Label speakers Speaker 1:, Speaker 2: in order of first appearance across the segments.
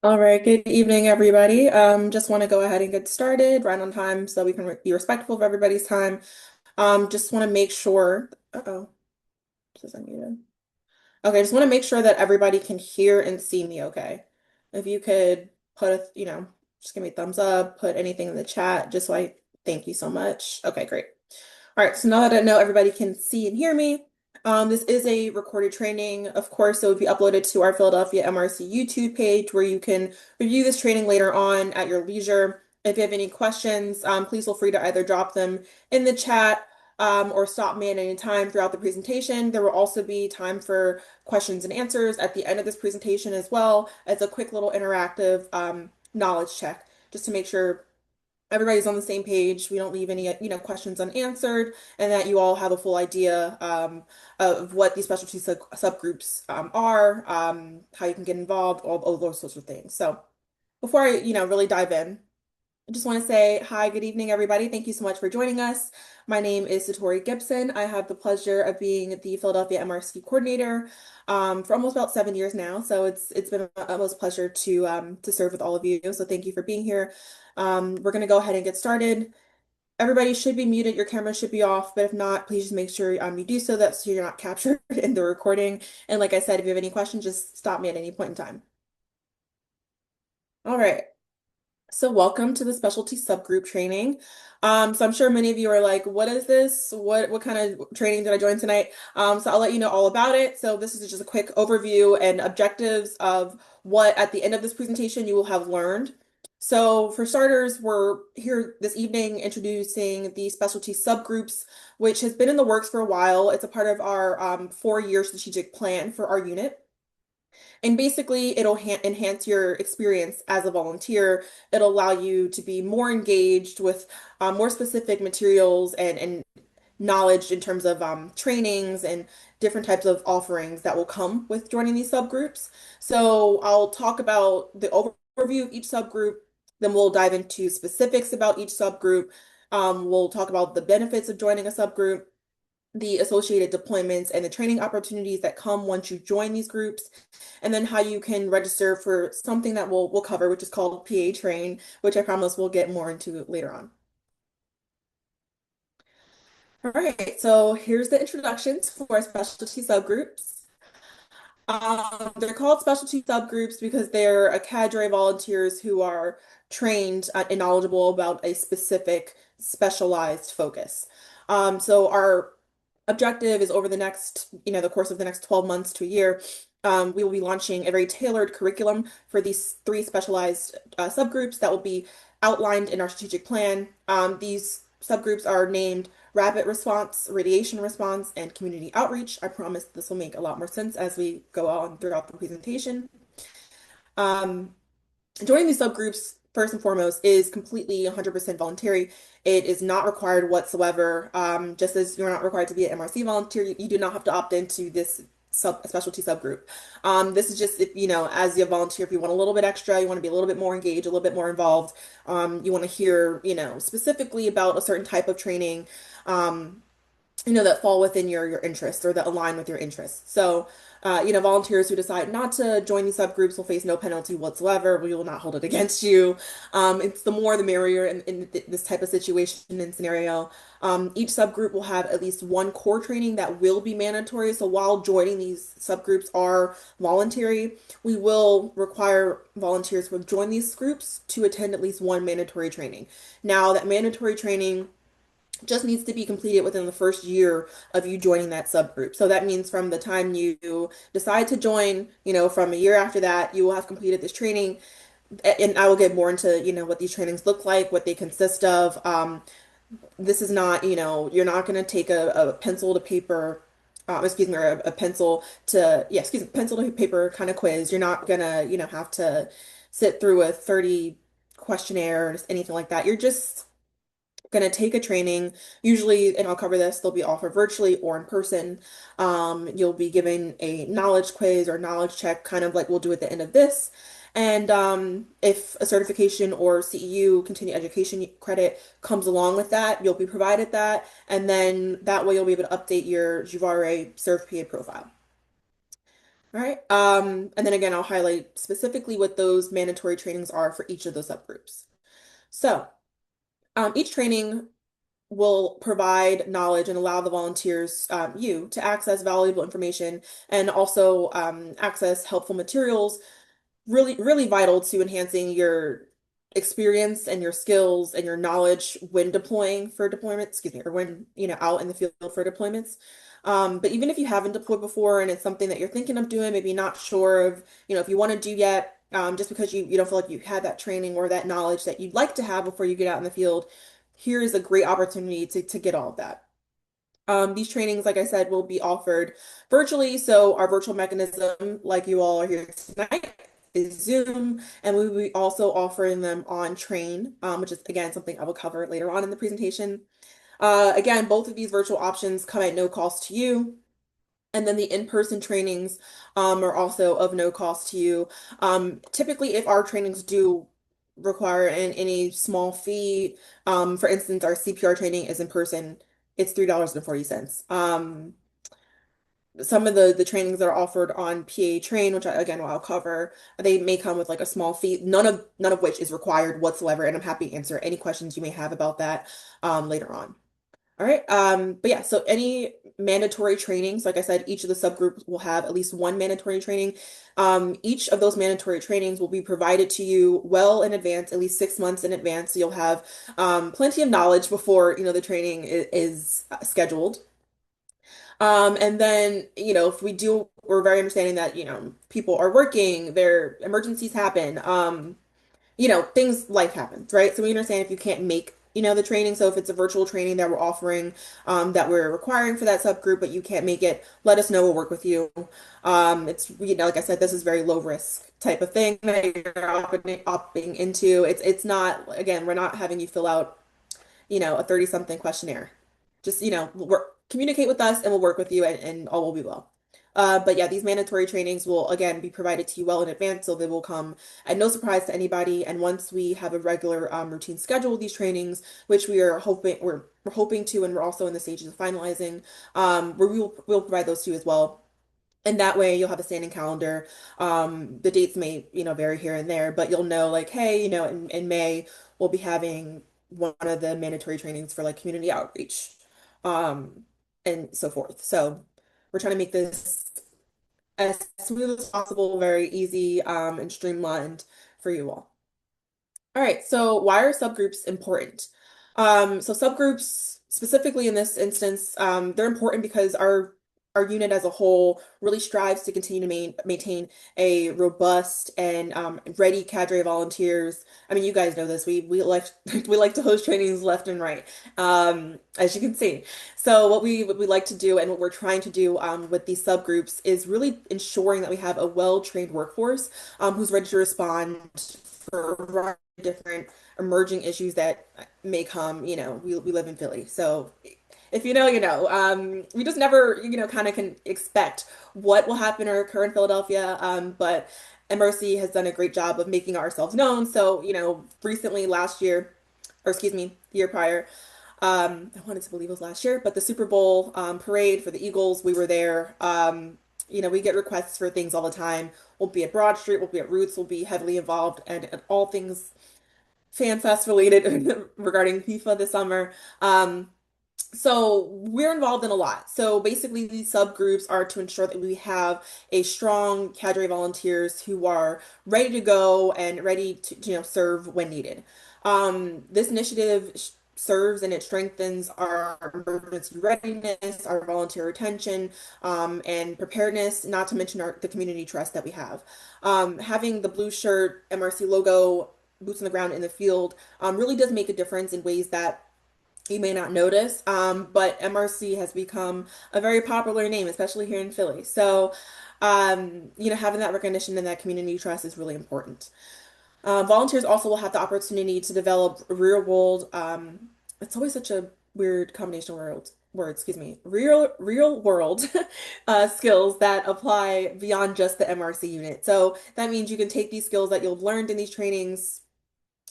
Speaker 1: All right, good evening, everybody. Just want to go ahead and get started right on time so we can be respectful of everybody's time. Just want to make sure, this is unmuted. Okay, just want to make sure that everybody can hear and see me okay. If you could put just give me a thumbs up, put anything in the chat, just so thank you so much. Okay, great. All right, so now that I know everybody can see and hear me, this is a recorded training. Of course, it would be uploaded to our Philadelphia MRC YouTube page where you can review this training later on at your leisure. If you have any questions, please feel free to either drop them in the chat or stop me at any time throughout the presentation. There will also be time for questions and answers at the end of this presentation as well as a quick little interactive knowledge check just to make sure everybody's on the same page. We don't leave any, questions unanswered, and that you all have a full idea of what these specialty subgroups are, how you can get involved, all those sorts of things. So before I, really dive in, I just want to say hi, good evening, everybody. Thank you so much for joining us. My name is Satori Gibson. I have the pleasure of being the Philadelphia MRC coordinator for almost about 7 years now. So it's been a utmost pleasure to serve with all of you. So thank you for being here. We're going to go ahead and get started. Everybody should be muted. Your camera should be off, but if not, please just make sure you do so you're not captured in the recording. And like I said, if you have any questions, just stop me at any point in time. All right. So welcome to the specialty subgroup training. So I'm sure many of you are like, what is this? What kind of training did I join tonight? So I'll let you know all about it. So this is just a quick overview and objectives of what at the end of this presentation you will have learned. So for starters, we're here this evening introducing the specialty subgroups, which has been in the works for a while. It's a part of our 4-year strategic plan for our unit. And basically, it'll enhance your experience as a volunteer. It'll allow you to be more engaged with more specific materials and knowledge in terms of trainings and different types of offerings that will come with joining these subgroups. So I'll talk about the overview of each subgroup, then we'll dive into specifics about each subgroup. We'll talk about the benefits of joining a subgroup, the associated deployments and the training opportunities that come once you join these groups, and then how you can register for something that we'll cover, which is called PA Train, which I promise we'll get more into later on. All right, so here's the introductions for our specialty subgroups. They're called specialty subgroups because they're a cadre volunteers who are trained and knowledgeable about a specific specialized focus. So our objective is over the next, the course of the next 12 months to a year, we will be launching a very tailored curriculum for these 3 specialized subgroups that will be outlined in our strategic plan. These subgroups are named Rapid Response, Radiation Response, and Community Outreach. I promise this will make a lot more sense as we go on throughout the presentation. Um, Joining these subgroups, first and foremost, is completely 100% voluntary. It is not required whatsoever. Just as you're not required to be an MRC volunteer, you do not have to opt into this specialty subgroup. This is just, if, as a volunteer, if you want a little bit extra, you want to be a little bit more engaged, a little bit more involved, you want to hear, specifically about a certain type of training, that fall within your interests or that align with your interests. So, volunteers who decide not to join these subgroups will face no penalty whatsoever. We will not hold it against you. It's the more the merrier in this type of situation and scenario. Each subgroup will have at least one core training that will be mandatory. So while joining these subgroups are voluntary, we will require volunteers who have joined these groups to attend at least one mandatory training. Now, that mandatory training just needs to be completed within the first year of you joining that subgroup. So that means from the time you decide to join, from a year after that, you will have completed this training. And I will get more into, what these trainings look like, what they consist of. This is not, you're not going to take a pencil to paper, or a pencil to paper kind of quiz. You're not gonna, have to sit through a 30 questionnaire or anything like that. You're just going to take a training, usually, and I'll cover this, they'll be offered virtually or in person. You'll be given a knowledge quiz or knowledge check, kind of like we'll do at the end of this. And if a certification or CEU, continuing education credit, comes along with that, you'll be provided that. And then that way you'll be able to update your Juvare Serve PA profile. All right. And then again, I'll highlight specifically what those mandatory trainings are for each of those subgroups. So, each training will provide knowledge and allow the volunteers, you, to access valuable information and also access helpful materials really vital to enhancing your experience and your skills and your knowledge when deploying for deployment, excuse me, or when, out in the field for deployments. But even if you haven't deployed before and it's something that you're thinking of doing, maybe not sure of, if you want to do yet, just because you don't feel like you had that training or that knowledge that you'd like to have before you get out in the field, here is a great opportunity to get all of that. These trainings, like I said, will be offered virtually. So our virtual mechanism, like you all are here tonight, is Zoom, and we will be also offering them on Train, which is again something I will cover later on in the presentation. Again, both of these virtual options come at no cost to you. And then the in-person trainings are also of no cost to you. Typically, if our trainings do require any small fee, for instance, our CPR training is in person, it's $3.40. Some of the trainings that are offered on PA Train, which again I'll cover, they may come with like a small fee, none of which is required whatsoever, and I'm happy to answer any questions you may have about that later on. All right. But yeah, so any mandatory trainings, like I said, each of the subgroups will have at least one mandatory training. Each of those mandatory trainings will be provided to you well in advance, at least 6 months in advance. So you'll have plenty of knowledge before, the training is scheduled. And then, if we're very understanding that, people are working, their emergencies happen. Things, life happens, right? So we understand if you can't make, the training. So if it's a virtual training that we're offering, that we're requiring for that subgroup, but you can't make it, let us know. We'll work with you. It's, like I said, this is very low risk type of thing that you're opting into. It's not, again, we're not having you fill out, a 30 something questionnaire. Just, communicate with us and we'll work with you and all will be well. But yeah, these mandatory trainings will again be provided to you well in advance, so they will come at no surprise to anybody. And once we have a regular routine schedule of these trainings, which we're hoping to, and we're also in the stages of finalizing, we'll provide those to you as well. And that way you'll have a standing calendar. The dates may, vary here and there, but you'll know like, hey, in May we'll be having one of the mandatory trainings for like community outreach, um, and so forth. So we're trying to make this as smooth as possible, very easy, and streamlined for you all. All right, so why are subgroups important? So subgroups, specifically in this instance, they're important because our unit as a whole really strives to continue to maintain a robust and ready cadre of volunteers. I mean, you guys know this. We like we like to host trainings left and right, as you can see. So what we like to do and what we're trying to do with these subgroups is really ensuring that we have a well-trained workforce who's ready to respond for a variety of different emerging issues that may come. We live in Philly, so if you know, you know. We just never, kind of can expect what will happen or occur in Philadelphia. But MRC has done a great job of making ourselves known. So, recently last year, or excuse me, the year prior, I wanted to believe it was last year, but the Super Bowl parade for the Eagles, we were there. We get requests for things all the time. We'll be at Broad Street, we'll be at Roots, we'll be heavily involved and all things fan fest related regarding FIFA this summer. So we're involved in a lot. So basically, these subgroups are to ensure that we have a strong cadre of volunteers who are ready to go and ready to, serve when needed. This initiative serves and it strengthens our emergency readiness, our volunteer retention, and preparedness, not to mention the community trust that we have. Having the blue shirt MRC logo, boots on the ground in the field, really does make a difference in ways that you may not notice, but MRC has become a very popular name, especially here in Philly. So, having that recognition and that community trust is really important. Volunteers also will have the opportunity to develop real world, it's always such a weird combination of words, excuse me, real world skills that apply beyond just the MRC unit. So that means you can take these skills that you've learned in these trainings,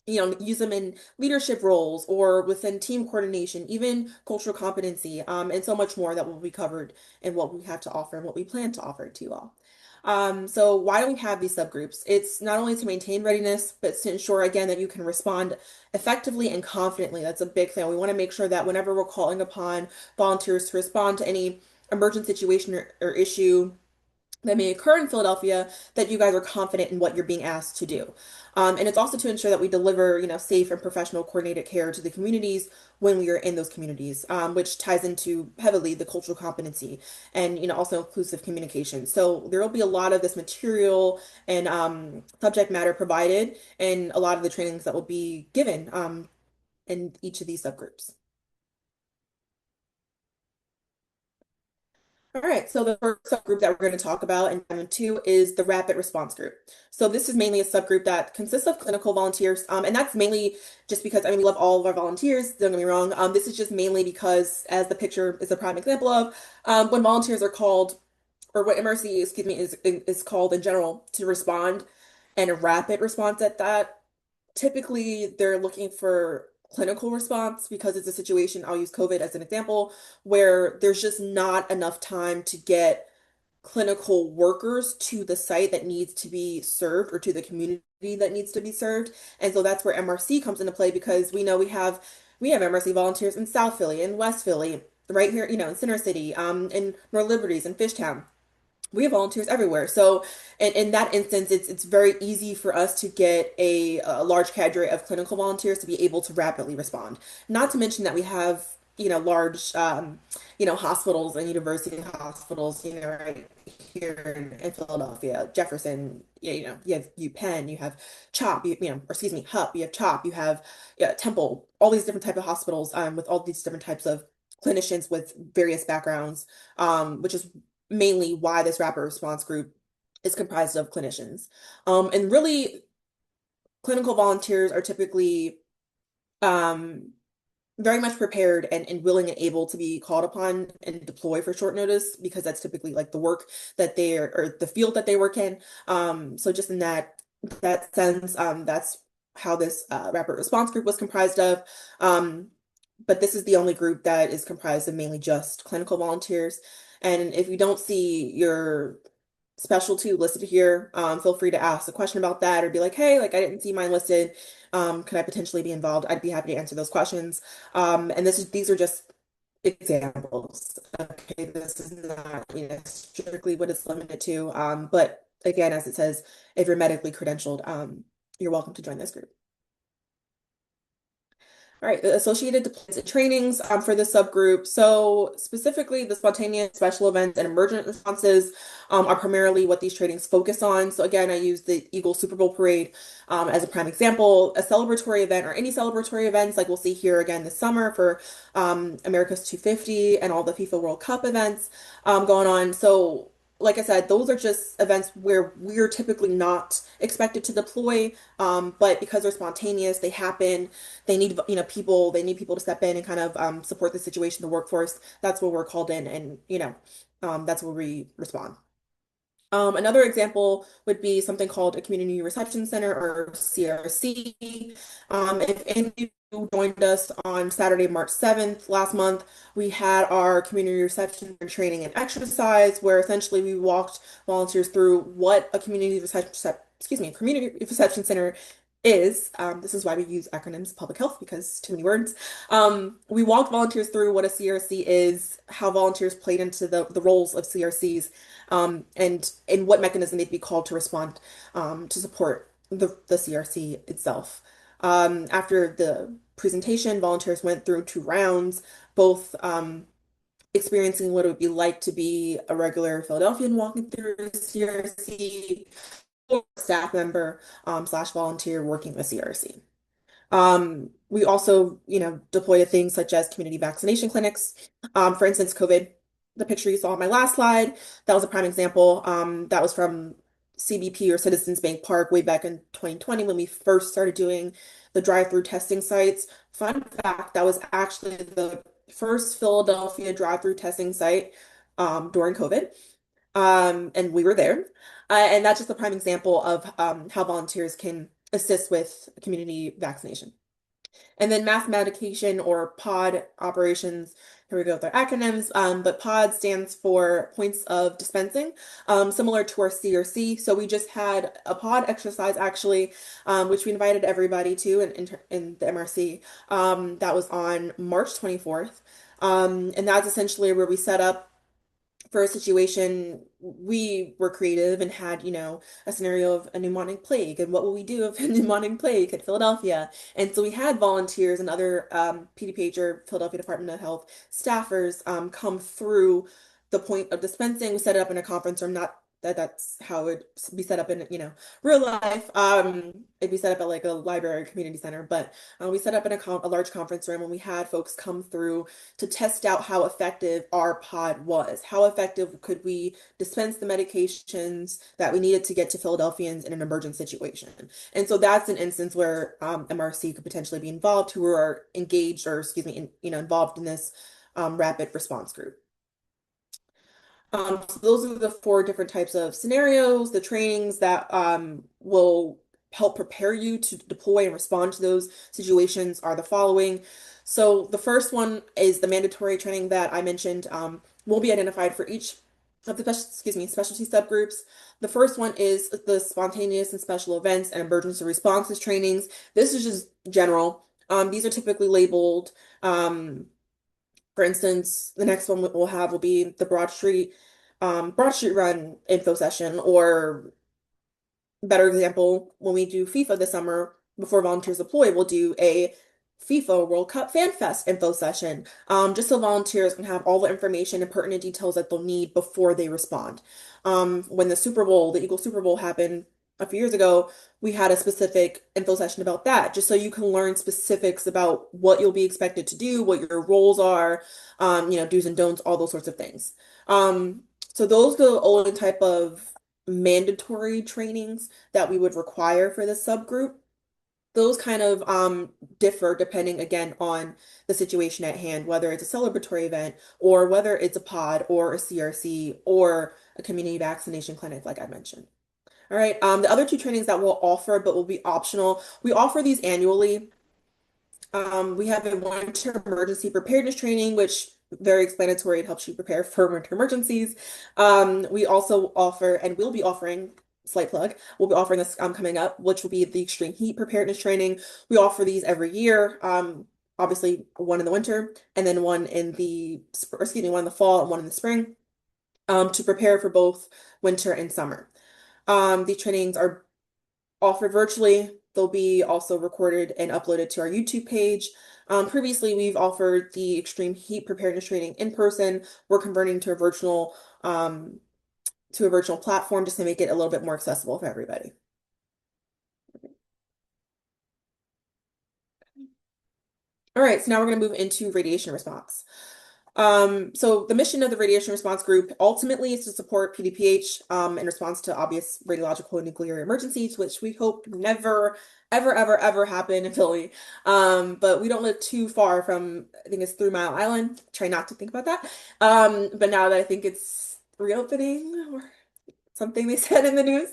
Speaker 1: use them in leadership roles or within team coordination, even cultural competency, and so much more that will be covered in what we have to offer and what we plan to offer to you all. So why do we have these subgroups? It's not only to maintain readiness, but it's to ensure again that you can respond effectively and confidently. That's a big thing. We want to make sure that whenever we're calling upon volunteers to respond to any emergent situation or issue that may occur in Philadelphia, that you guys are confident in what you're being asked to do. And it's also to ensure that we deliver, safe and professional coordinated care to the communities when we are in those communities, which ties into heavily the cultural competency and, also inclusive communication. So there will be a lot of this material and subject matter provided and a lot of the trainings that will be given in each of these subgroups. All right, so the first subgroup that we're going to talk about in Diamond 2 is the rapid response group. So this is mainly a subgroup that consists of clinical volunteers, and that's mainly just because, we love all of our volunteers, don't get me wrong. This is just mainly because, as the picture is a prime example of, when volunteers are called, or what MRC, excuse me, is called in general to respond, and a rapid response at that, typically they're looking for clinical response because it's a situation, I'll use COVID as an example, where there's just not enough time to get clinical workers to the site that needs to be served or to the community that needs to be served. And so that's where MRC comes into play because we know we have MRC volunteers in South Philly and West Philly, right here, in Center City, in North Liberties and Fishtown. We have volunteers everywhere. So in that instance, it's very easy for us to get a large cadre of clinical volunteers to be able to rapidly respond. Not to mention that we have, large, hospitals and university hospitals, right here in Philadelphia, Jefferson, you have UPenn, you have CHOP, or excuse me, HUP, you have CHOP, you have Temple, all these different type of hospitals, with all these different types of clinicians with various backgrounds, which is mainly why this rapid response group is comprised of clinicians. And really, clinical volunteers are typically um, very much prepared and willing and able to be called upon and deploy for short notice because that's typically like the work that they are or the field that they work in. So just in that sense, that's how this rapid response group was comprised of. But this is the only group that is comprised of mainly just clinical volunteers. And if you don't see your specialty listed here, feel free to ask a question about that or be like, hey, like I didn't see mine listed. Could I potentially be involved? I'd be happy to answer those questions. And these are just examples. Okay, this is not, strictly what it's limited to. But again, as it says, if you're medically credentialed, you're welcome to join this group. All right, the associated deployments and trainings for this subgroup. So specifically, the spontaneous special events and emergent responses are primarily what these trainings focus on. So again, I use the Eagle Super Bowl Parade as a prime example. A celebratory event or any celebratory events, like we'll see here again this summer for America's 250 and all the FIFA World Cup events going on. So like I said, those are just events where we're typically not expected to deploy, but because they're spontaneous, they happen. They need, people. They need people to step in and kind of support the situation, the workforce. That's where we're called in, and that's where we respond. Another example would be something called a Community Reception Center or CRC. If any of you joined us on Saturday, March 7th, last month, we had our community reception training and exercise where essentially we walked volunteers through what a community reception center is. This is why we use acronyms, public health, because too many words. We walked volunteers through what a CRC is, how volunteers played into the roles of CRCs, and what mechanism they'd be called to respond to support the CRC itself. After the presentation, volunteers went through 2 rounds, both experiencing what it would be like to be a regular Philadelphian walking through the CRC or staff member slash volunteer working the CRC. We also, deploy to things such as community vaccination clinics. For instance, COVID, the picture you saw on my last slide, that was a prime example. That was from CBP or Citizens Bank Park way back in 2020 when we first started doing the drive-through testing sites. Fun fact, that was actually the first Philadelphia drive-through testing site during COVID. And we were there. And that's just a prime example of how volunteers can assist with community vaccination. And then mass medication or pod operations here we go with our acronyms, but POD stands for points of dispensing, similar to our CRC. So we just had a POD exercise actually, which we invited everybody to in the MRC. That was on March 24th. And that's essentially where we set up for a situation, we were creative and had, a scenario of a pneumonic plague. And what will we do if a pneumonic plague hit Philadelphia? And so we had volunteers and other PDPH or Philadelphia Department of Health staffers come through the point of dispensing. We set it up in a conference room, not that's how it would be set up in, real life. It'd be set up at like a library or community center, but we set up in a large conference room and we had folks come through to test out how effective our pod was. How effective could we dispense the medications that we needed to get to Philadelphians in an emergent situation? And so that's an instance where MRC could potentially be involved, who are engaged or, excuse me, involved in this rapid response group. So those are the four different types of scenarios, the trainings that will help prepare you to deploy and respond to those situations are the following. So the first one is the mandatory training that I mentioned will be identified for each of the specialty subgroups. The first one is the spontaneous and special events and emergency responses trainings. This is just general. These are typically labeled for instance, the next one we'll have will be the Broad Street Run info session, or better example, when we do FIFA this summer, before volunteers deploy, we'll do a FIFA World Cup Fan Fest info session, just so volunteers can have all the information and pertinent details that they'll need before they respond. When the Super Bowl, the Eagles Super Bowl happened a few years ago, we had a specific info session about that, just so you can learn specifics about what you'll be expected to do, what your roles are, do's and don'ts, all those sorts of things. So those are the only type of mandatory trainings that we would require for this subgroup. Those kind of differ depending again on the situation at hand, whether it's a celebratory event or whether it's a pod or a CRC or a community vaccination clinic, like I mentioned. All right, the other two trainings that we'll offer but will be optional, we offer these annually. We have a winter emergency preparedness training, which very explanatory. It helps you prepare for winter emergencies. We also offer, and we'll be offering, slight plug, we'll be offering this coming up, which will be the extreme heat preparedness training. We offer these every year. Obviously one in the winter and then one in the, one in the fall and one in the spring, to prepare for both winter and summer. These trainings are offered virtually. They'll be also recorded and uploaded to our YouTube page. Previously, we've offered the extreme heat preparedness training in person. We're converting to a virtual platform just to make it a little bit more accessible for everybody. All right, so now we're going to move into radiation response. So the mission of the radiation response group ultimately is to support PDPH in response to obvious radiological and nuclear emergencies, which we hope never, ever, ever, ever happen in Philly. But we don't live too far from, I think it's 3 Mile Island. Try not to think about that. But now that I think it's reopening or something they said in the news,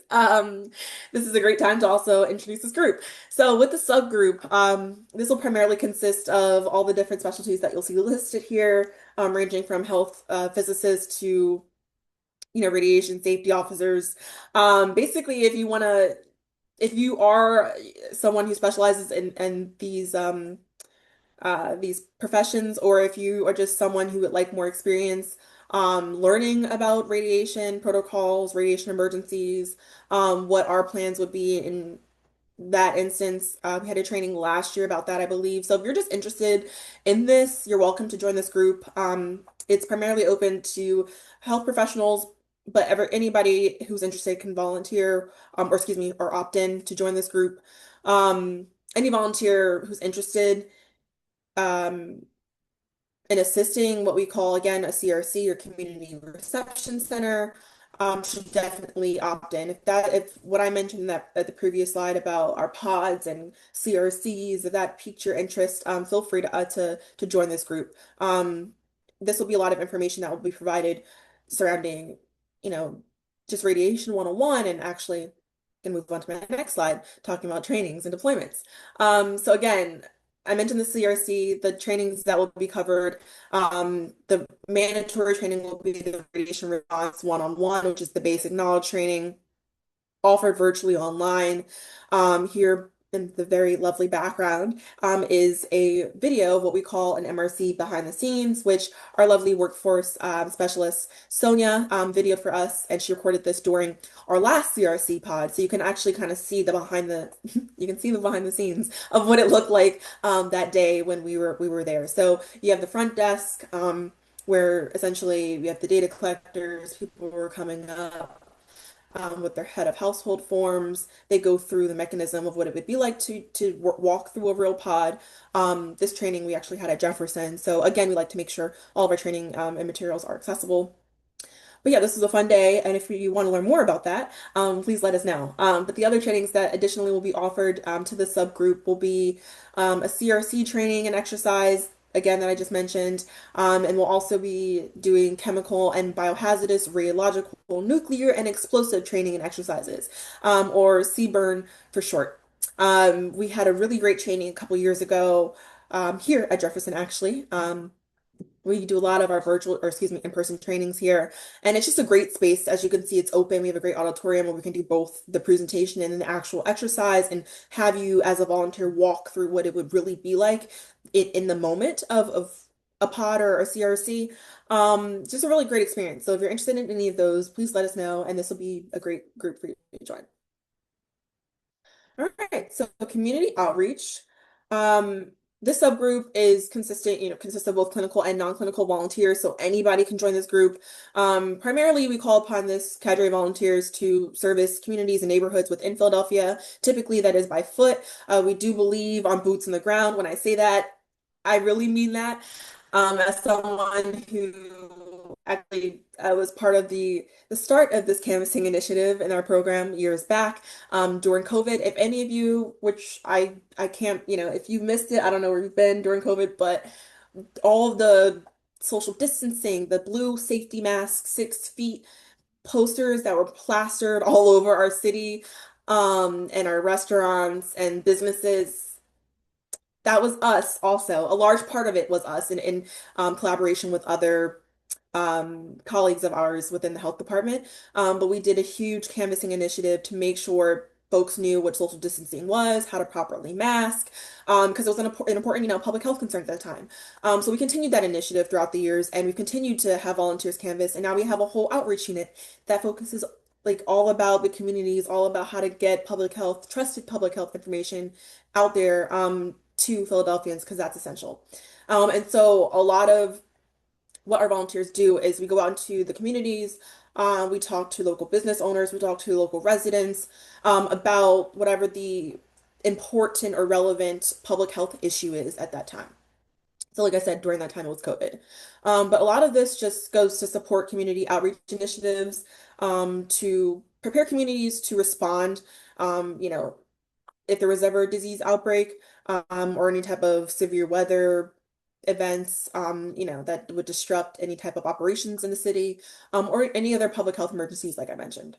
Speaker 1: this is a great time to also introduce this group. So with the subgroup, this will primarily consist of all the different specialties that you'll see listed here, ranging from health physicists to, radiation safety officers. Basically, if you are someone who specializes in these professions, or if you are just someone who would like more experience learning about radiation protocols, radiation emergencies, what our plans would be in that instance. We had a training last year about that, I believe. So if you're just interested in this, you're welcome to join this group. It's primarily open to health professionals, but anybody who's interested can volunteer, or opt in to join this group. Any volunteer who's interested um, in assisting what we call, again, a CRC or community reception center, should definitely opt in. If what I mentioned at the previous slide about our pods and CRCs, if that piqued your interest, feel free to join this group. This will be a lot of information that will be provided surrounding, just radiation 101, and actually can move on to my next slide, talking about trainings and deployments. So again, I mentioned the CRC, the trainings that will be covered. The mandatory training will be the radiation response one-on-one, which is the basic knowledge training offered virtually online. Here in the very lovely background is a video of what we call an MRC behind the scenes, which our lovely workforce specialist Sonia videoed for us, and she recorded this during our last CRC pod. So you can actually kind of see the behind the you can see the behind the scenes of what it looked like that day when we were there. So you have the front desk. Where essentially we have the data collectors, people were coming up with their head of household forms. They go through the mechanism of what it would be like to walk through a real pod. This training we actually had at Jefferson. So again, we like to make sure all of our training and materials are accessible. But yeah, this was a fun day, and if you want to learn more about that, please let us know. But the other trainings that additionally will be offered to the subgroup will be a CRC training and exercise, again, that I just mentioned, and we'll also be doing chemical and biohazardous, radiological, nuclear, and explosive training and exercises, or CBURN for short. We had a really great training a couple years ago here at Jefferson, actually. We do a lot of our virtual, or excuse me, in-person trainings here. And it's just a great space. As you can see, it's open. We have a great auditorium where we can do both the presentation and then the actual exercise and have you as a volunteer walk through what it would really be like in the moment of a pod or a CRC. Just a really great experience. So if you're interested in any of those, please let us know. And this will be a great group for you to join. All right, so community outreach. This subgroup is consists of both clinical and non-clinical volunteers, so anybody can join this group. Primarily, we call upon this cadre volunteers to service communities and neighborhoods within Philadelphia. Typically, that is by foot. We do believe on boots on the ground. When I say that, I really mean that. As someone who actually was part of the start of this canvassing initiative in our program years back during COVID. If any of you, which I can't, if you missed it, I don't know where you've been during COVID, but all of the social distancing, the blue safety masks, 6 feet posters that were plastered all over our city and our restaurants and businesses. That was us also. A large part of it was us in collaboration with other colleagues of ours within the health department. But we did a huge canvassing initiative to make sure folks knew what social distancing was, how to properly mask, because it was an important, public health concern at the time. So we continued that initiative throughout the years, and we've continued to have volunteers canvass, and now we have a whole outreach unit that focuses like all about the communities, all about how to get public health, trusted public health information out there to Philadelphians because that's essential. And so a lot of what our volunteers do is we go out into the communities, we talk to local business owners, we talk to local residents about whatever the important or relevant public health issue is at that time. So, like I said, during that time it was COVID. But a lot of this just goes to support community outreach initiatives, to prepare communities to respond, if there was ever a disease outbreak, or any type of severe weather events, that would disrupt any type of operations in the city, or any other public health emergencies, like I mentioned.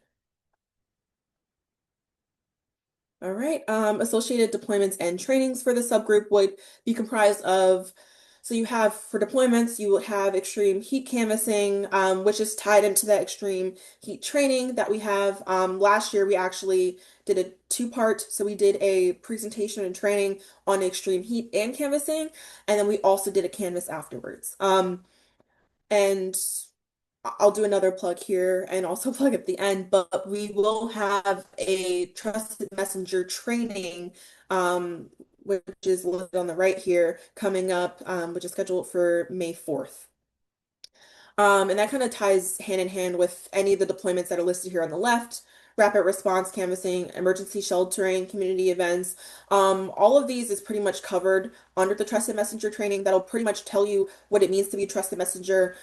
Speaker 1: All right. Associated deployments and trainings for the subgroup would be comprised of, so you have for deployments, you will have extreme heat canvassing, which is tied into that extreme heat training that we have. Last year, we actually did a two-part, so we did a presentation and training on extreme heat and canvassing, and then we also did a canvas afterwards. And I'll do another plug here and also plug at the end, but we will have a trusted messenger training, which is listed on the right here, coming up, which is scheduled for May 4th. And that kind of ties hand in hand with any of the deployments that are listed here on the left: rapid response canvassing, emergency sheltering, community events. All of these is pretty much covered under the trusted messenger training. That'll pretty much tell you what it means to be a trusted messenger.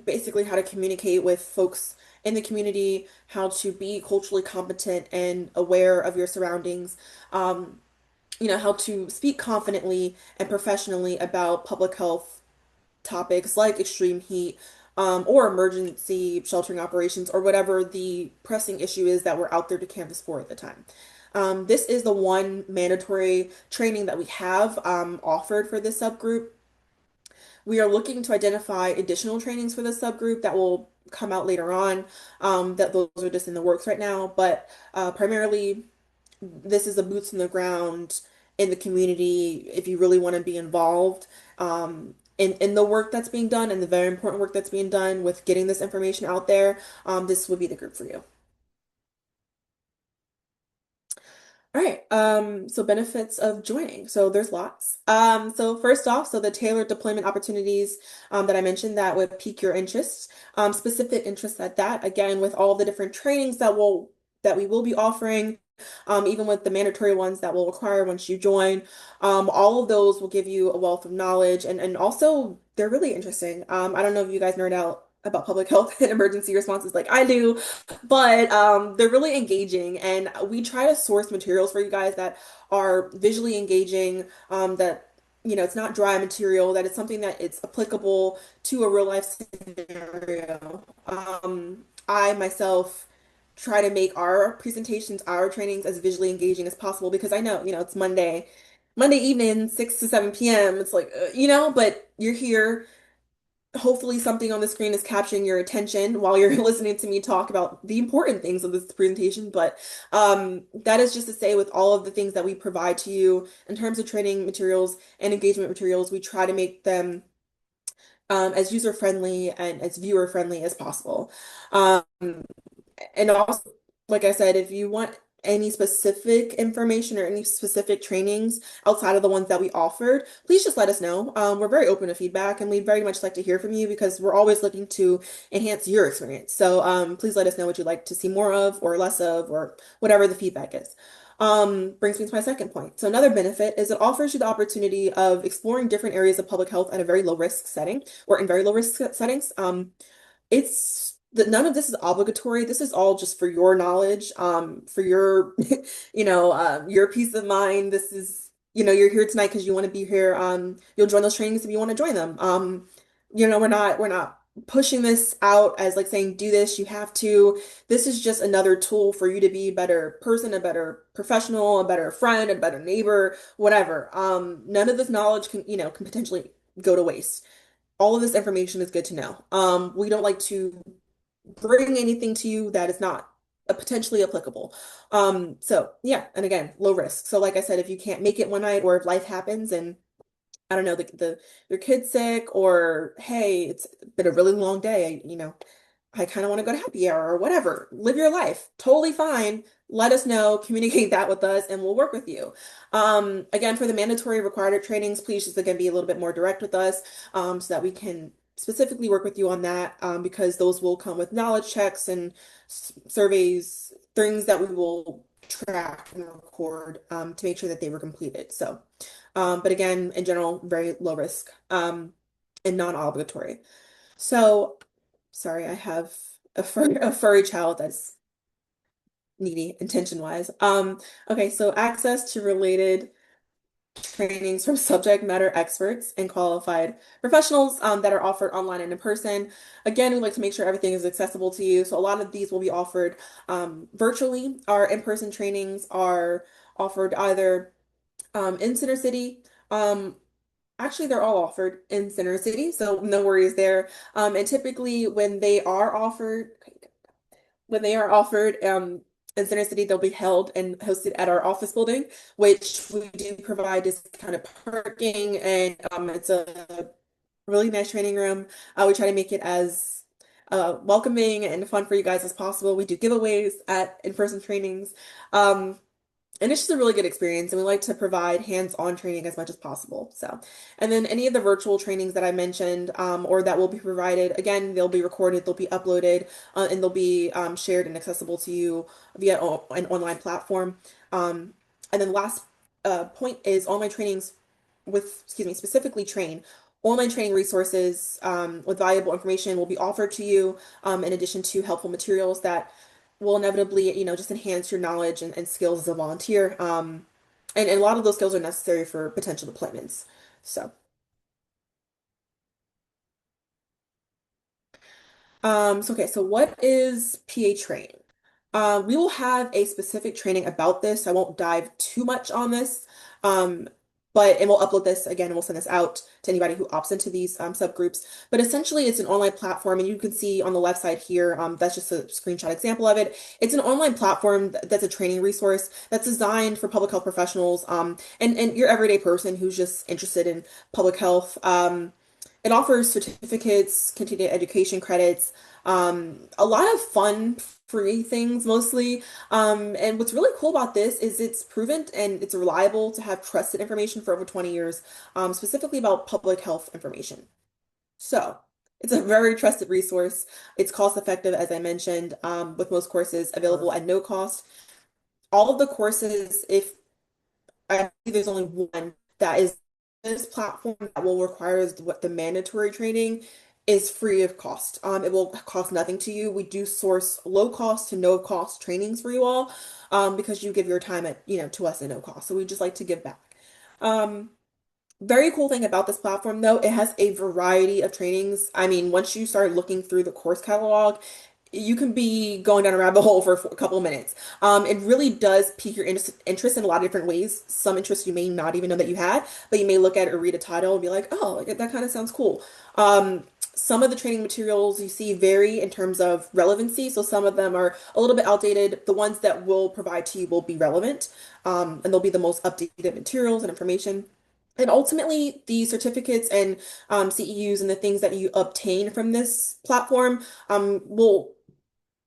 Speaker 1: Basically how to communicate with folks in the community, how to be culturally competent and aware of your surroundings, how to speak confidently and professionally about public health topics like extreme heat, or emergency sheltering operations, or whatever the pressing issue is that we're out there to canvass for at the time. This is the one mandatory training that we have offered for this subgroup. We are looking to identify additional trainings for this subgroup that will come out later on. That those are just in the works right now, but primarily this is a boots on the ground in the community if you really want to be involved in the work that's being done and the very important work that's being done with getting this information out there. This would be the group for you. All right. So benefits of joining. So there's lots. So first off, so the tailored deployment opportunities that I mentioned that would pique your interest, specific interests at that. Again, with all the different trainings that we will be offering, even with the mandatory ones that will require once you join, all of those will give you a wealth of knowledge and also they're really interesting. I don't know if you guys nerd out about public health and emergency responses like I do, but they're really engaging, and we try to source materials for you guys that are visually engaging, that it's not dry material, that it's something that it's applicable to a real life scenario. I myself try to make our presentations, our trainings as visually engaging as possible because I know, it's Monday evening, 6 to 7 p.m. It's like, but you're here hopefully something on the screen is capturing your attention while you're listening to me talk about the important things of this presentation. But that is just to say, with all of the things that we provide to you in terms of training materials and engagement materials, we try to make them as user friendly and as viewer friendly as possible. Um, and also, like I said, if you want any specific information or any specific trainings outside of the ones that we offered, please just let us know. We're very open to feedback and we'd very much like to hear from you because we're always looking to enhance your experience. So please let us know what you'd like to see more of or less of or whatever the feedback is. Brings me to my second point. So another benefit is it offers you the opportunity of exploring different areas of public health at a very low risk setting or in very low risk settings. It's that none of this is obligatory. This is all just for your knowledge, for your, your peace of mind. This is, you're here tonight because you want to be here. You'll join those trainings if you want to join them. We're not pushing this out as like saying, do this, you have to. This is just another tool for you to be a better person, a better professional, a better friend, a better neighbor, whatever. None of this knowledge can potentially go to waste. All of this information is good to know. We don't like to bring anything to you that is not potentially applicable. So yeah, and again, low risk. So like I said, if you can't make it one night or if life happens and I don't know, your kid's sick or hey, it's been a really long day, I kind of want to go to happy hour or whatever. Live your life. Totally fine. Let us know, communicate that with us, and we'll work with you. Again, for the mandatory required trainings, please just again be a little bit more direct with us, so that we can specifically work with you on that, because those will come with knowledge checks and surveys, things that we will track and record, to make sure that they were completed. So, but again, in general, very low risk, and non-obligatory. So, sorry, I have a furry child that's needy intention-wise. Okay, so access to related trainings from subject matter experts and qualified professionals that are offered online and in person. Again, we like to make sure everything is accessible to you. So a lot of these will be offered virtually. Our in-person trainings are offered either in Center City. Actually, they're all offered in Center City, so no worries there. And typically, when they are offered in Center City, they'll be held and hosted at our office building, which we do provide this kind of parking, and it's a really nice training room. We try to make it as welcoming and fun for you guys as possible. We do giveaways at in-person trainings. And it's just a really good experience, and we like to provide hands-on training as much as possible. So, and then any of the virtual trainings that I mentioned, or that will be provided, again, they'll be recorded, they'll be uploaded, and they'll be shared and accessible to you via an online platform. And then last point is online trainings excuse me, specifically online training resources with valuable information will be offered to you, in addition to helpful materials that will inevitably, just enhance your knowledge and skills as a volunteer. And a lot of those skills are necessary for potential deployments. So, so okay, so what is PA training? We will have a specific training about this. I won't dive too much on this. Um, but and we'll upload this again and we'll send this out to anybody who opts into these subgroups. But essentially, it's an online platform, and you can see on the left side here, that's just a screenshot example of it. It's an online platform that's a training resource that's designed for public health professionals, and your everyday person who's just interested in public health. It offers certificates, continuing education credits, a lot of fun, free things mostly. And what's really cool about this is it's proven and it's reliable to have trusted information for over 20 years, specifically about public health information. So it's a very trusted resource. It's cost effective, as I mentioned, with most courses available at no cost. All of the courses, if I believe there's only one that is this platform that will require is what the mandatory training is free of cost. It will cost nothing to you. We do source low cost to no cost trainings for you all, because you give your time to us at no cost. So we just like to give back. Um, Very cool thing about this platform, though, it has a variety of trainings. I mean, once you start looking through the course catalog, you can be going down a rabbit hole for a couple of minutes. It really does pique your interest in a lot of different ways. Some interests you may not even know that you had, but you may look at it or read a title and be like, oh, that kind of sounds cool. Some of the training materials you see vary in terms of relevancy. So some of them are a little bit outdated. The ones that we'll provide to you will be relevant, and they'll be the most updated materials and information. And ultimately, the certificates and CEUs and the things that you obtain from this platform will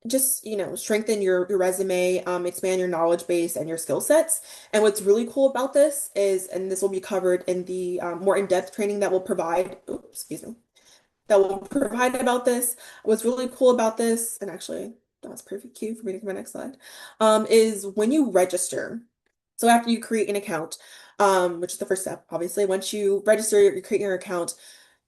Speaker 1: just, strengthen your resume, expand your knowledge base and your skill sets. And what's really cool about this is, and this will be covered in the more in-depth training that we'll provide, oops, excuse me, that will provide about this. What's really cool about this, and actually, that's perfect cue for me to go to my next slide, is when you register. So after you create an account, which is the first step, obviously, once you register, you create your account,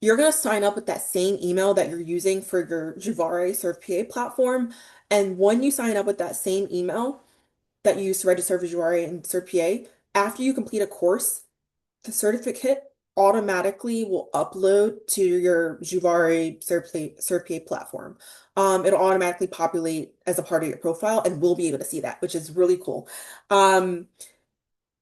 Speaker 1: you're going to sign up with that same email that you're using for your Juvare ServPA platform. And when you sign up with that same email that you use to register for Juvare and ServPA, after you complete a course, the certificate automatically will upload to your Juvare ServPA platform. It'll automatically populate as a part of your profile, and we'll be able to see that, which is really cool.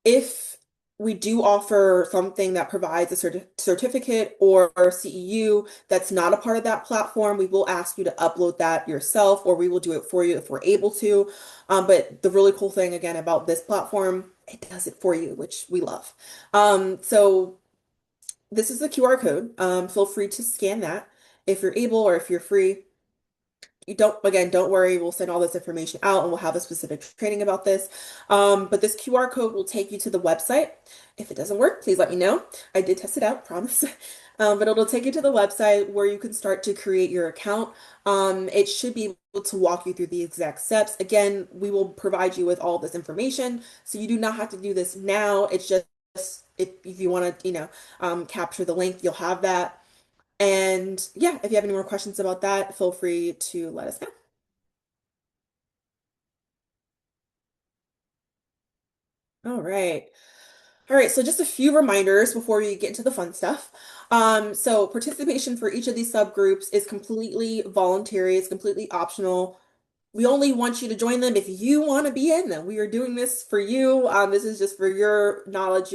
Speaker 1: If we do offer something that provides a certificate or CEU that's not a part of that platform, we will ask you to upload that yourself, or we will do it for you if we're able to. But the really cool thing, again, about this platform, it does it for you, which we love. So this is the QR code. Feel free to scan that if you're able or if you're free. You don't worry, we'll send all this information out and we'll have a specific training about this. But this QR code will take you to the website. If it doesn't work, please let me know. I did test it out, promise. But it'll take you to the website where you can start to create your account. It should be able to walk you through the exact steps. Again, we will provide you with all this information, so you do not have to do this now. It's just if you want to, capture the link, you'll have that. And yeah, if you have any more questions about that, feel free to let us know. All right. All right, so just a few reminders before we get into the fun stuff. So participation for each of these subgroups is completely voluntary, it's completely optional. We only want you to join them if you want to be in them. We are doing this for you. This is just for your knowledge,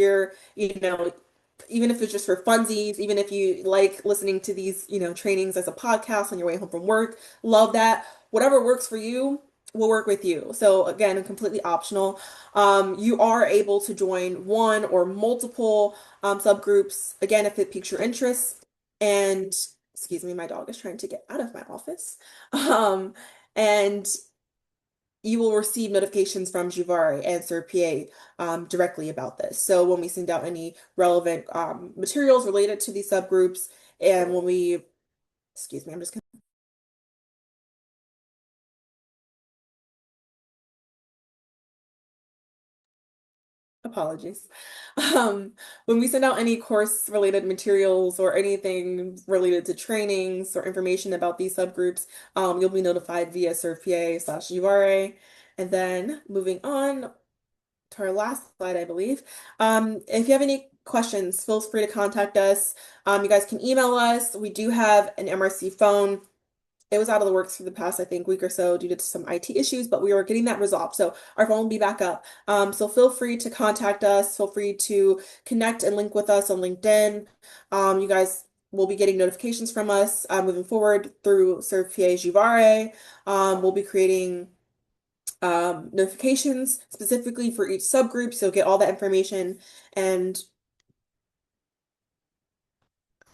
Speaker 1: even if it's just for funsies, even if you like listening to these, trainings as a podcast on your way home from work, love that. Whatever works for you will work with you. So again, completely optional. You are able to join one or multiple subgroups, again, if it piques your interest. And excuse me, my dog is trying to get out of my office. Um, and you will receive notifications from Juvari and ServPA directly about this. So when we send out any relevant materials related to these subgroups, and when we, excuse me, I'm just gonna, apologies. When we send out any course related materials or anything related to trainings or information about these subgroups, you'll be notified via ServPA/Juvari. And then moving on to our last slide, I believe. If you have any questions, feel free to contact us. You guys can email us. We do have an MRC phone. it was out of the works for the past, I think, week or so due to some IT issues, but we are getting that resolved. So our phone will be back up. So feel free to contact us. Feel free to connect and link with us on LinkedIn. You guys will be getting notifications from us moving forward through Serve PA Juvare. We'll be creating notifications specifically for each subgroup, so get all that information. And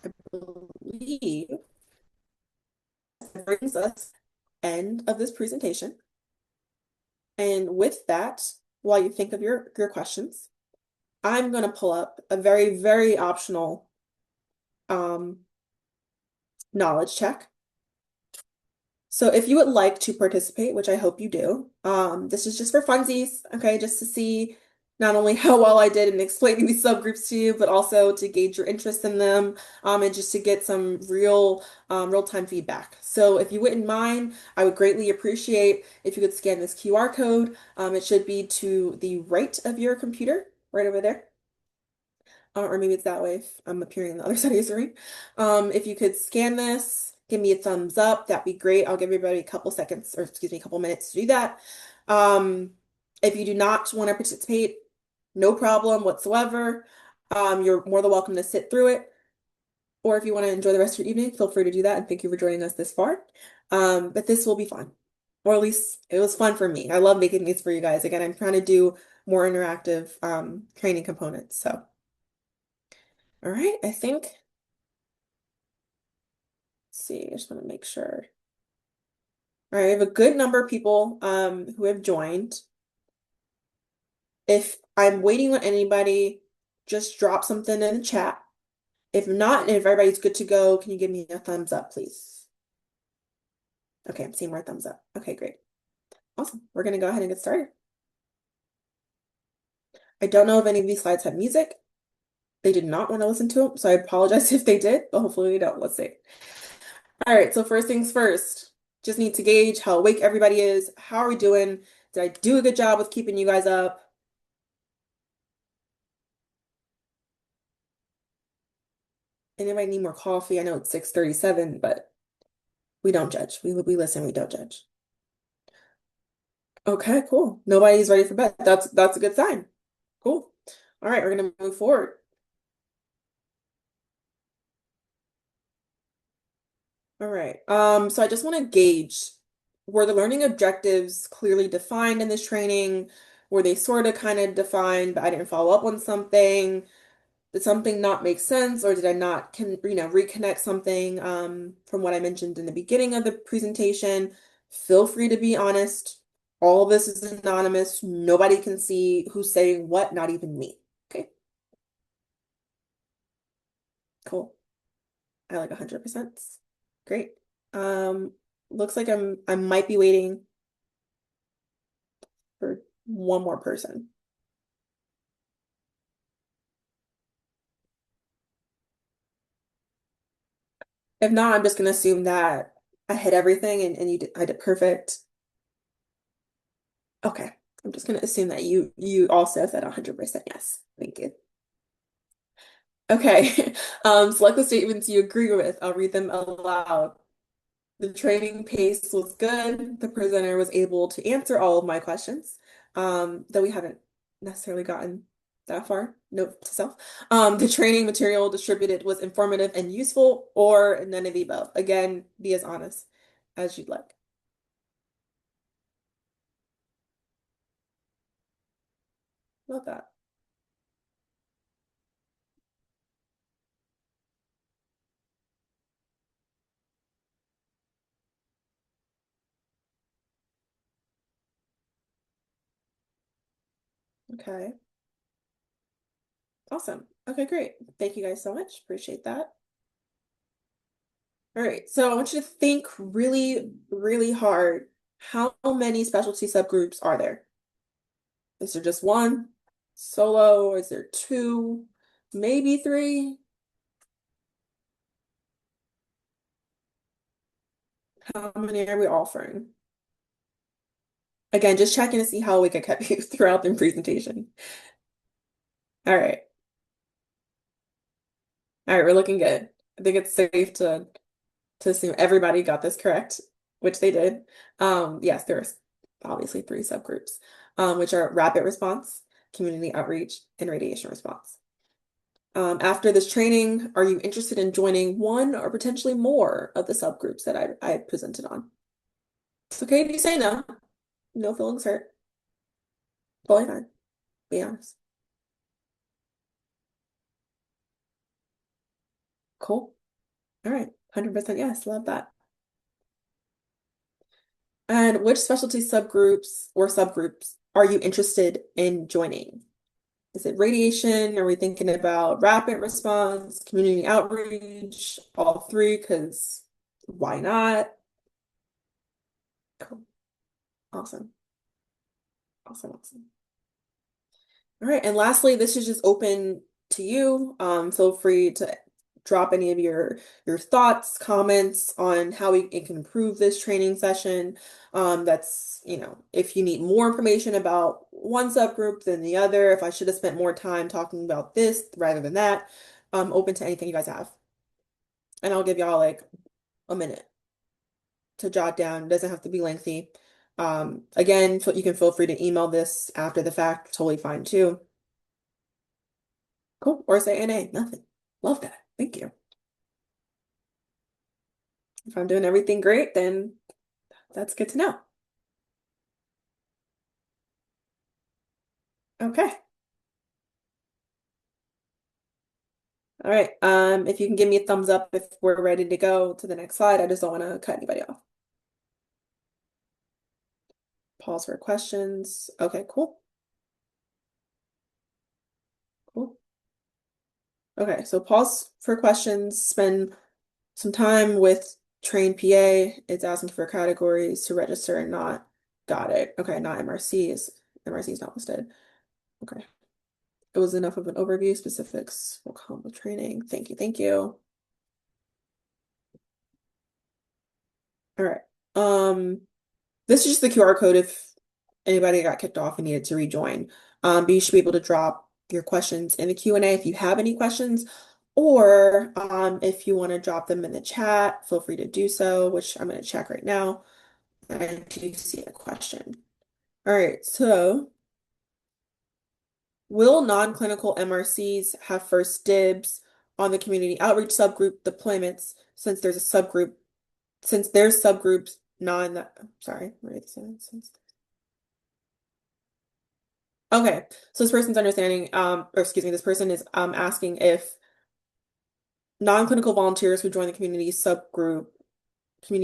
Speaker 1: I believe that brings us end of this presentation. And with that, while you think of your questions, I'm going to pull up a very, very optional um, knowledge check. So if you would like to participate, which I hope you do, this is just for funsies, okay, just to see not only how well I did in explaining these subgroups to you, but also to gauge your interest in them, and just to get some real-time feedback. So if you wouldn't mind, I would greatly appreciate if you could scan this QR code. It should be to the right of your computer, right over there. Or maybe it's that way if I'm appearing on the other side of your screen. If you could scan this, give me a thumbs up, that'd be great. I'll give everybody a couple seconds, or excuse me, a couple minutes to do that. Um, if you do not want to participate, no problem whatsoever. You're more than welcome to sit through it. Or if you want to enjoy the rest of your evening, feel free to do that. And thank you for joining us this far. But this will be fun. Or at least it was fun for me. I love making these for you guys. Again, I'm trying to do more interactive training components. So. All right, I think, let's see, I just want to make sure. All right, I have a good number of people who have joined. If I'm waiting on anybody, just drop something in the chat. If not, and if everybody's good to go, can you give me a thumbs up, please? Okay, I'm seeing more thumbs up. Okay, great. Awesome. We're going to go ahead and get started. I don't know if any of these slides have music. They did not want to listen to them, so I apologize if they did, but hopefully they don't. Let's see. All right, so first things first, just need to gauge how awake everybody is. How are we doing? Did I do a good job with keeping you guys up? Anybody need more coffee? I know it's 6:37, but we don't judge. We listen, we don't judge. Okay, cool. Nobody's ready for bed. That's a good sign. Cool. All right, we're gonna move forward. All right. So I just want to gauge, were the learning objectives clearly defined in this training? Were they sort of kind of defined, but I didn't follow up on something? Did something not make sense, or did I not reconnect something from what I mentioned in the beginning of the presentation? Feel free to be honest. All of this is anonymous. Nobody can see who's saying what, not even me. Okay, cool. I like 100%. Great. Um, looks like I might be waiting for one more person. If not, I'm just gonna assume that I hit everything and I did perfect. Okay. I'm just gonna assume that you also said 100% yes. Thank you. Okay. Select the statements you agree with. I'll read them aloud. The training pace was good. The presenter was able to answer all of my questions, though we haven't necessarily gotten that far. Note to self. The training material distributed was informative and useful, or none of the above. Again, be as honest as you'd like. Love that. Okay. Awesome. Okay, great. Thank you guys so much. Appreciate that. All right, so I want you to think really, really hard. How many specialty subgroups are there? Is there just one? Solo? Is there two? Maybe three? How many are we offering? Again, just checking to see how we could kept you throughout the presentation. All right. All right, we're looking good. I think it's safe to to assume everybody got this correct, which they did. Yes, there's obviously three subgroups, which are rapid response, community outreach, and radiation response. After this training, are you interested in joining one or potentially more of the subgroups that I presented on? It's okay if you say no. No feelings hurt. Totally fine. Be honest. Cool. All right. 100% yes. Love that. And which specialty subgroups or subgroups are you interested in joining? Is it radiation? Are we thinking about rapid response, community outreach, all three? Because why not? Cool. Awesome. Awesome. Awesome. All right. And lastly, this is just open to you. Feel free to drop any of your thoughts, comments on how it can improve this training session. If you need more information about one subgroup than the other, if I should have spent more time talking about this rather than that, I'm open to anything you guys have. And I'll give y'all like a minute to jot down. It doesn't have to be lengthy. Again, you can feel free to email this after the fact, totally fine too. Cool. Or say NA, nothing. Love that. Thank you. If I'm doing everything great, then that's good to know. Okay. All right. If you can give me a thumbs up if we're ready to go to the next slide. I just don't want to cut anybody off. Pause for questions. Okay, cool. Cool. Okay, so pause for questions. Spend some time with trained PA. It's asking for categories to register and not. Got it. Okay, not MRCs. MRC is not listed. Okay. It was enough of an overview. Specifics will come with training. Thank you. Thank you. All right. This is just the QR code if anybody got kicked off and needed to rejoin. But you should be able to drop your questions in the Q&A if you have any questions, or if you want to drop them in the chat, feel free to do so, which I'm going to check right now. I do see a question. All right, so will non-clinical MRCs have first dibs on the community outreach subgroup deployments since there's subgroups non, sorry, where did it say? Okay, so this person's understanding, or excuse me, this person is asking if non-clinical volunteers who join the community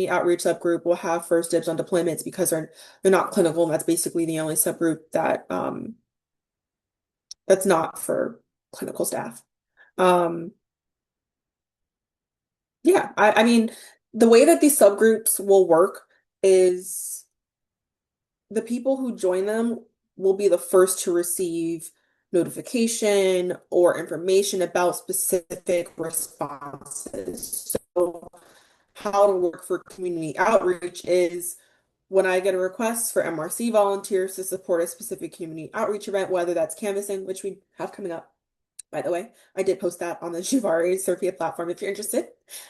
Speaker 1: outreach subgroup will have first dibs on deployments because they're not clinical, and that's basically the only subgroup that's not for clinical staff. Um, yeah, I mean, the way that these subgroups will work is the people who join them will be the first to receive notification or information about specific responses. So how to work for community outreach is when I get a request for MRC volunteers to support a specific community outreach event, whether that's canvassing, which we have coming up, by the way. I did post that on the Juvari Sophia platform if you're interested.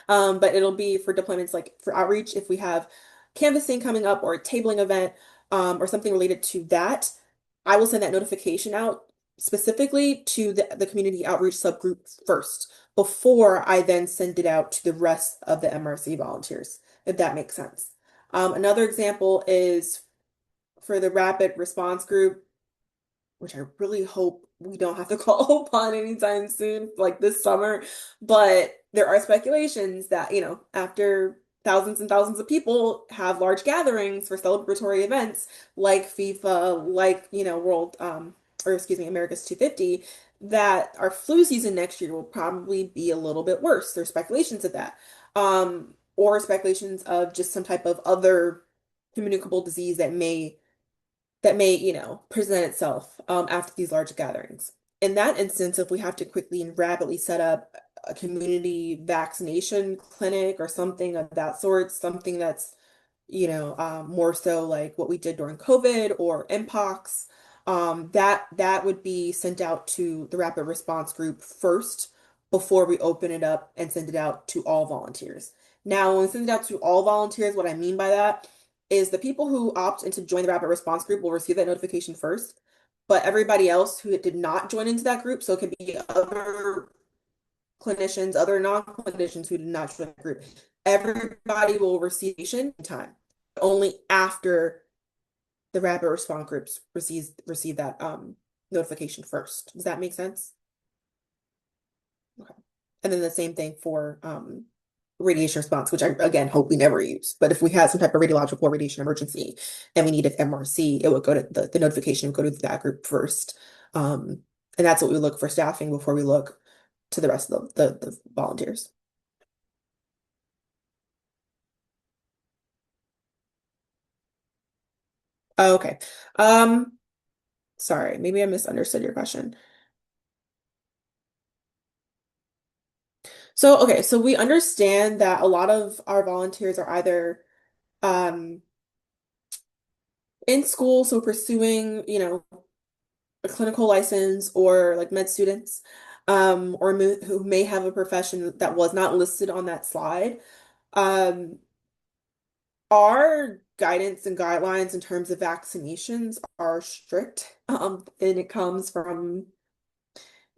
Speaker 1: But it'll be for deployments like for outreach if we have canvassing coming up or a tabling event or something related to that. I will send that notification out specifically to the community outreach subgroup first before I then send it out to the rest of the MRC volunteers, if that makes sense. Another example is for the rapid response group, which I really hope we don't have to call upon anytime soon, like this summer. But there are speculations that, after thousands and thousands of people have large gatherings for celebratory events like FIFA, like, America's 250, that our flu season next year will probably be a little bit worse. There's speculations of that. Or speculations of just some type of other communicable disease that may present itself after these large gatherings. In that instance, if we have to quickly and rapidly set up a community vaccination clinic or something of that sort, something that's, more so like what we did during COVID or Mpox, that would be sent out to the rapid response group first before we open it up and send it out to all volunteers. Now, when we send it out to all volunteers, what I mean by that is the people who opt in to join the rapid response group will receive that notification first, but everybody else who did not join into that group, so it could be other clinicians, other non-clinicians who did not join the group, everybody will receive in time, only after the rapid response groups receive that notification first. Does that make sense? Okay. And then the same thing for radiation response, which I again hope we never use. But if we had some type of radiological or radiation emergency and we needed MRC, it would go to the notification would go to that group first. And that's what we look for staffing before we look to the rest of the volunteers. Oh, okay. Um, Sorry, maybe I misunderstood your question. So, okay, so we understand that a lot of our volunteers are either um in school, so pursuing, a clinical license or like med students, or who may have a profession that was not listed on that slide. Um, our guidance and guidelines in terms of vaccinations are strict, and it comes from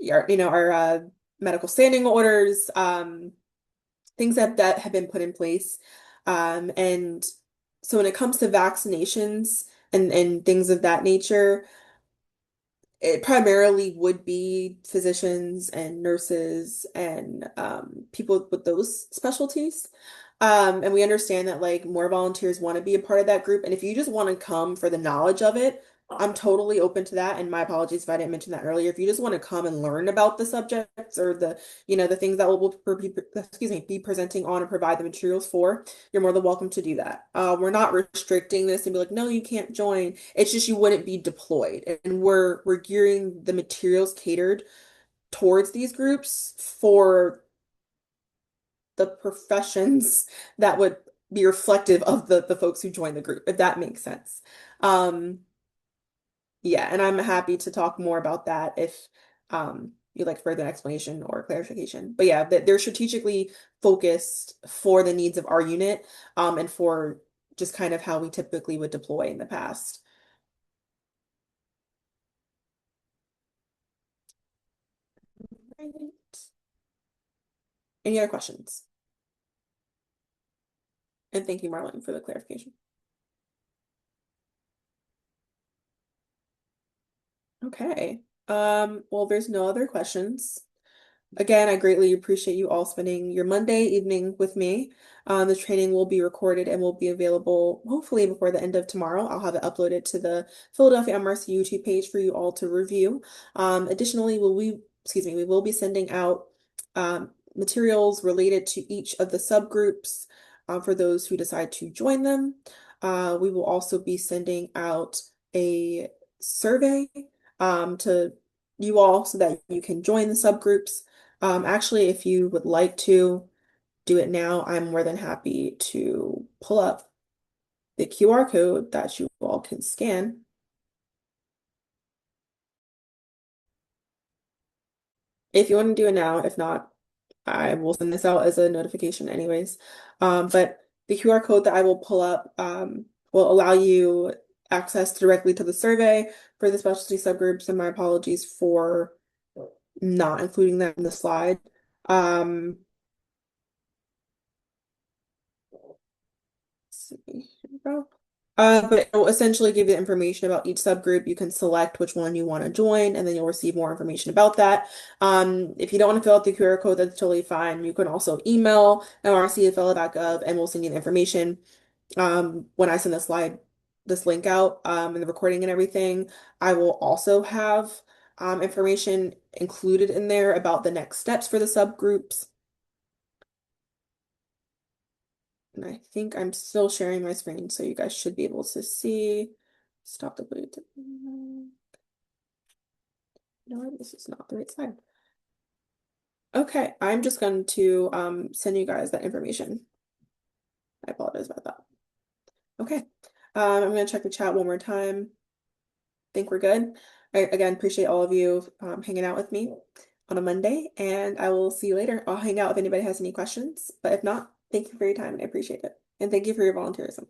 Speaker 1: our medical standing orders, things that have been put in place. And so when it comes to vaccinations and things of that nature, it primarily would be physicians and nurses and people with those specialties. And we understand that like more volunteers want to be a part of that group. And if you just want to come for the knowledge of it, I'm totally open to that. And my apologies if I didn't mention that earlier. If you just want to come and learn about the subjects or the things that be presenting on and provide the materials for, you're more than welcome to do that. We're not restricting this and be like, no, you can't join. It's just you wouldn't be deployed. And we're gearing the materials catered towards these groups for the professions that would be reflective of the folks who join the group, if that makes sense. Um, yeah, and I'm happy to talk more about that if you'd like further explanation or clarification. But yeah, they're strategically focused for the needs of our unit, and for just kind of how we typically would deploy in the past. Right. Any other questions? And thank you, Marlon, for the clarification. Okay. Well, there's no other questions. Again, I greatly appreciate you all spending your Monday evening with me. The training will be recorded and will be available hopefully before the end of tomorrow. I'll have it uploaded to the Philadelphia MRC YouTube page for you all to review. Additionally, we will be sending out materials related to each of the subgroups for those who decide to join them. We will also be sending out a survey to you all so that you can join the subgroups. Actually, if you would like to do it now, I'm more than happy to pull up the QR code that you all can scan. If you want to do it now, if not, I will send this out as a notification anyways. But the QR code that I will pull up will allow you access directly to the survey for the specialty subgroups, and my apologies for not including that in the slide. Um, see, here we go. But it will essentially give you information about each subgroup. You can select which one you want to join, and then you'll receive more information about that. If you don't want to fill out the QR code, that's totally fine. You can also email mrc@phila.gov, and we'll send you the information. When I send this link out, and the recording and everything, I will also have information included in there about the next steps for the subgroups. And I think I'm still sharing my screen, so you guys should be able to see. Stop the Bluetooth. No, this is not the right side. Okay, I'm just going to send you guys that information. I apologize about that. Okay, I'm going to check the chat one more time. Think we're good. I, again, appreciate all of you hanging out with me on a Monday, and I will see you later. I'll hang out if anybody has any questions, but if not, Thank you for your time. I appreciate it. And thank you for your volunteerism.